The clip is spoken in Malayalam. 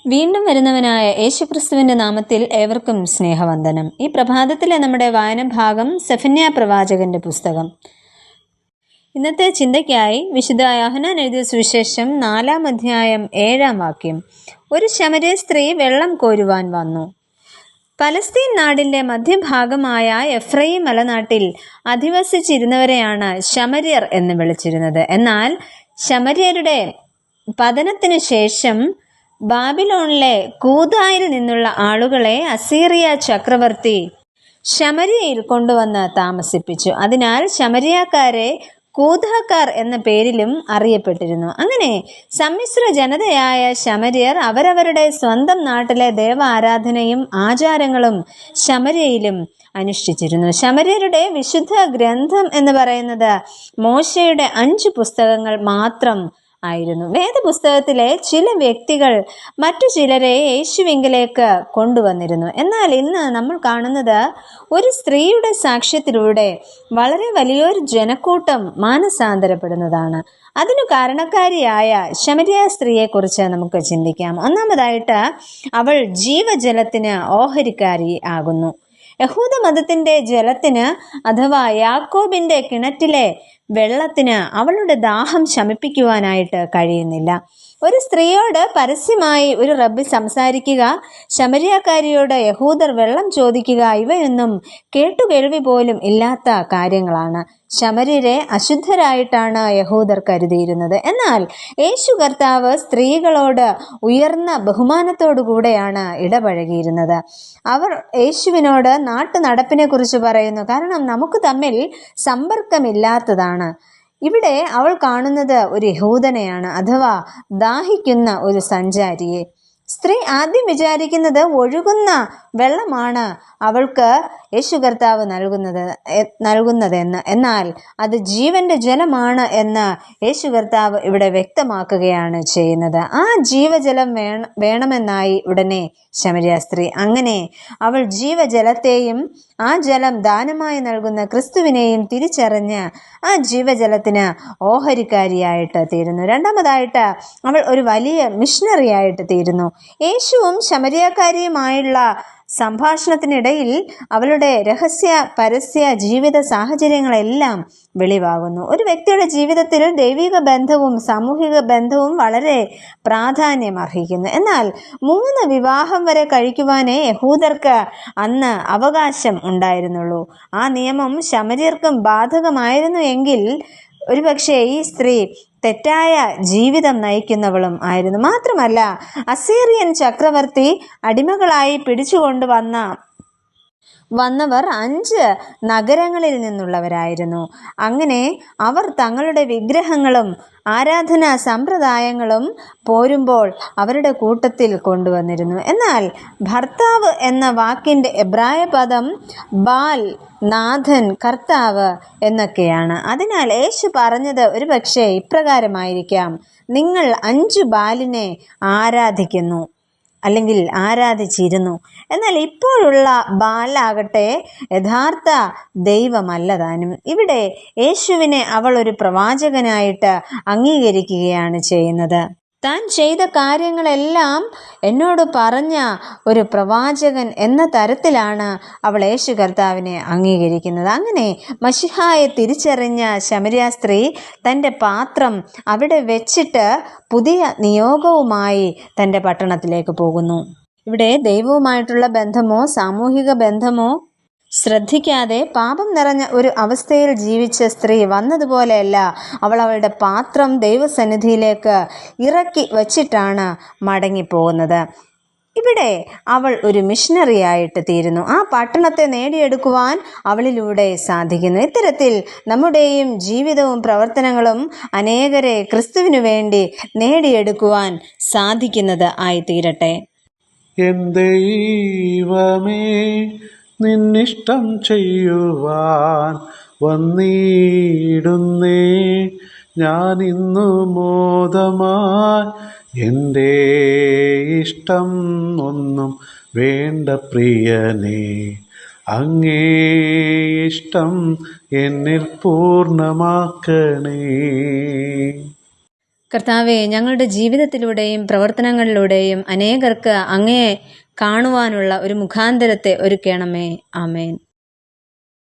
വീണ്ടും വരുന്നവനായ യേശുക്രിസ്തുവിന്റെ നാമത്തിൽ ഏവർക്കും സ്നേഹവന്ദനം. ഈ പ്രഭാതത്തിലെ നമ്മുടെ വായന ഭാഗം സെഫന്യാ പ്രവാചകന്റെ പുസ്തകം. ഇന്നത്തെ ചിന്തയ്ക്കായി വിശുദ്ധ യോഹന്നാൻ എഴുതിയ സുവിശേഷം 4-ാം അധ്യായം 7-ാം വാക്യം. ഒരു ശമര്യ സ്ത്രീ വെള്ളം കോരുവാൻ വന്നു. പലസ്തീൻ നാടിന്റെ മധ്യഭാഗമായ എഫ്രയീം മലനാട്ടിൽ അധിവസിച്ചിരുന്നവരെയാണ് ശമര്യർ എന്ന് വിളിച്ചിരുന്നത്. എന്നാൽ ശമര്യരുടെ പതനത്തിനു ശേഷം ബാബിലോണിലെ കൂദായിൽ നിന്നുള്ള ആളുകളെ അസീറിയ ചക്രവർത്തി ശമര്യയിൽ കൊണ്ടുവന്ന് താമസിപ്പിച്ചു. അതിനാൽ ശമര്യക്കാരെ കൂദാക്കാർ എന്ന പേരിലും അറിയപ്പെട്ടിരുന്നു. അങ്ങനെ സമ്മിശ്ര ജനതയായ ശമര്യർ അവരവരുടെ സ്വന്തം നാട്ടിലെ ദേവ ആരാധനയും ആചാരങ്ങളും ശമര്യയിലും അനുഷ്ഠിച്ചിരുന്നു. ശമര്യരുടെ വിശുദ്ധ ഗ്രന്ഥം എന്ന് പറയുന്നത് മോശയുടെ 5 പുസ്തകങ്ങൾ മാത്രം ആയിരുന്നു. വേദപുസ്തകത്തിലെ ചില വ്യക്തികൾ മറ്റു ചിലരെ യേശുവിങ്കിലേക്ക് കൊണ്ടുവന്നിരുന്നു. എന്നാൽ ഇന്ന് നമ്മൾ കാണുന്നത് ഒരു സ്ത്രീയുടെ സാക്ഷ്യത്തിലൂടെ വളരെ വലിയൊരു ജനക്കൂട്ടം മാനസാന്തരപ്പെടുന്നതാണ്. അതിനു കാരണക്കാരിയായ ശമര്യ സ്ത്രീയെക്കുറിച്ച് നമുക്ക് ചിന്തിക്കാം. ഒന്നാമതായിട്ട്, അവൾ ജീവജലത്തിന് ഓഹരിക്കാരി ആകുന്നു. യഹൂദ മതത്തിന്റെ ജലത്തിന് അഥവാ യാക്കോബിന്റെ കിണറ്റിലെ വെള്ളത്തിന് അവളുടെ ദാഹം ശമിപ്പിക്കുവാനായിട്ട് കഴിയുന്നില്ല. ഒരു സ്ത്രീയോട് പരസ്യമായി ഒരു റബ്ബി സംസാരിക്കുക, ശമര്യക്കാരിയോട് യഹൂദർ വെള്ളം ചോദിക്കുക, ഇവയൊന്നും കേട്ടുകേൾവി പോലും ഇല്ലാത്ത കാര്യങ്ങളാണ്. ശമര്യരെ അശുദ്ധരായിട്ടാണ് യഹൂദർ കരുതിയിരുന്നത്. എന്നാൽ യേശു കർത്താവ് സ്ത്രീകളോട് ഉയർന്ന ബഹുമാനത്തോടു കൂടെയാണ് ഇടപഴകിയിരുന്നത്. അവർ യേശുവിനോട് നാട്ടു നടപ്പിനെ കുറിച്ച് പറയുന്നു. കാരണം നമുക്ക് തമ്മിൽ സമ്പർക്കമില്ലാത്തതാണ്. ഇവിടെ അവൾ കാണുന്നത് ഒരു യഹൂദനെയാണ്, അഥവാ ദാഹിക്കുന്ന ഒരു സഞ്ചാരിയെ. സ്ത്രീ ആദ്യം വിചാരിക്കുന്നത് ഒഴുകുന്ന വെള്ളമാണ് അവൾക്ക് യേശു കർത്താവ് നൽകുന്നതെന്ന്. എന്നാൽ അത് ജീവന്റെ ജലമാണ് എന്ന് യേശു കർത്താവ് ഇവിടെ വ്യക്തമാക്കുകയാണ് ചെയ്യുന്നത്. ആ ജീവജലം വേണമെന്നായി ഉടനെ ശമര്യ സ്ത്രീ. അങ്ങനെ അവൾ ജീവജലത്തെയും ആ ജലം ദാനമായി നൽകുന്ന ക്രിസ്തുവിനെയും തിരിച്ചറിഞ്ഞ് ആ ജീവജലത്തിന് ഓഹരിക്കാരിയായിട്ട് തീരുന്നു. രണ്ടാമതായിട്ട്, അവൾ ഒരു വലിയ മിഷണറി ആയിട്ട് തീരുന്നു. യേശുവും ശമര്യക്കാരിയുമായുള്ള സംഭാഷണത്തിനിടയിൽ അവളുടെ രഹസ്യ പരസ്യ ജീവിത സാഹചര്യങ്ങളെല്ലാം വെളിവാകുന്നു. ഒരു വ്യക്തിയുടെ ജീവിതത്തിൽ ദൈവിക ബന്ധവും സാമൂഹിക ബന്ധവും വളരെ പ്രാധാന്യം അർഹിക്കുന്നു. എന്നാൽ 3 വിവാഹം വരെ കഴിക്കുവാനേ യഹൂദർക്ക് അന്ന് അവകാശം ഉണ്ടായിരുന്നുള്ളൂ. ആ നിയമം ശമര്യർക്കും ബാധകമായിരുന്നു എങ്കിൽ ഒരുപക്ഷെ ഈ സ്ത്രീ തെറ്റായ ജീവിതം നയിക്കുന്നവളും ആയിരുന്നു. മാത്രമല്ല, അസീറിയൻ ചക്രവർത്തി അടിമകളായി വന്നവർ 5 നഗരങ്ങളിൽ നിന്നുള്ളവരായിരുന്നു. അങ്ങനെ അവർ തങ്ങളുടെ വിഗ്രഹങ്ങളും ആരാധനാ സമ്പ്രദായങ്ങളും പോരുമ്പോൾ അവരുടെ കൂട്ടത്തിൽ കൊണ്ടുവന്നിരുന്നു. എന്നാൽ ഭർത്താവ് എന്ന വാക്കിൻ്റെ എബ്രായ പദം ബാൽ, നാഥൻ, കർത്താവ് എന്നൊക്കെയാണ്. അതിനാൽ യേശു പറഞ്ഞത് ഒരുപക്ഷെ ഇപ്രകാരമായിരിക്കാം: നിങ്ങൾ 5 ബാലിനെ ആരാധിക്കുന്നു അല്ലെങ്കിൽ ആരാധിച്ചിരുന്നു. എന്നാൽ ഇപ്പോഴുള്ള ബാലാകട്ടെ യഥാർത്ഥ ദൈവമല്ല താനും. ഇവിടെ യേശുവിനെ അവൾ ഒരു പ്രവാചകനായിട്ട് അംഗീകരിക്കുകയാണ് ചെയ്യുന്നത്. താൻ ചെയ്ത കാര്യങ്ങളെല്ലാം എന്നോട് പറഞ്ഞ ഒരു പ്രവാചകൻ എന്ന തരത്തിലാണ് അവൾ യേശു കർത്താവിനെ അംഗീകരിക്കുന്നത്. അങ്ങനെ മശിഹായെ തിരിച്ചറിഞ്ഞ ശമര്യ സ്ത്രീ തൻ്റെ പാത്രം അവിടെ വെച്ചിട്ട് പുതിയ നിയോഗവുമായി തൻ്റെ പട്ടണത്തിലേക്ക് പോകുന്നു. ഇവിടെ ദൈവവുമായിട്ടുള്ള ബന്ധമോ സാമൂഹിക ബന്ധമോ ശ്രദ്ധിക്കാതെ പാപം നിറഞ്ഞ ഒരു അവസ്ഥയിൽ ജീവിച്ച സ്ത്രീ വന്നതുപോലെയല്ല, അവൾ അവളുടെ പാത്രം ദൈവസന്നിധിയിലേക്ക് ഇറക്കി വച്ചിട്ടാണ് മടങ്ങിപ്പോകുന്നത്. ഇവിടെ അവൾ ഒരു മിഷണറി ആയിട്ട് തീരുന്നു. ആ പട്ടണത്തെ നേടിയെടുക്കുവാൻ അവളിലൂടെ സാധിക്കുന്നു. ഇത്തരത്തിൽ നമ്മുടെയും ജീവിതവും പ്രവർത്തനങ്ങളും അനേകരെ ക്രിസ്തുവിനു വേണ്ടി നേടിയെടുക്കുവാൻ സാധിക്കുന്നത് ആയിത്തീരട്ടെ. എൻ ദൈവമേ, നിന്നിഷ്ടം ചെയ്യുവാൻ വന്നിടുന്നേ ഞാനിന്നു മോദമായി. എൻ്റെ ഇഷ്ടം ഒന്നും വേണ്ട പ്രിയനേ, അങ്ങേ ഇഷ്ടം എന്നിൽ പൂർണ്ണമാക്കണേ. കർത്താവെ, ഞങ്ങളുടെ ജീവിതത്തിലൂടെയും പ്രവർത്തനങ്ങളിലൂടെയും അനേകർക്ക് അങ്ങയെ കാണുവാനുള്ള ഒരു മുഖാന്തരത്തെ ഒരുക്കണമേ. ആമേൻ.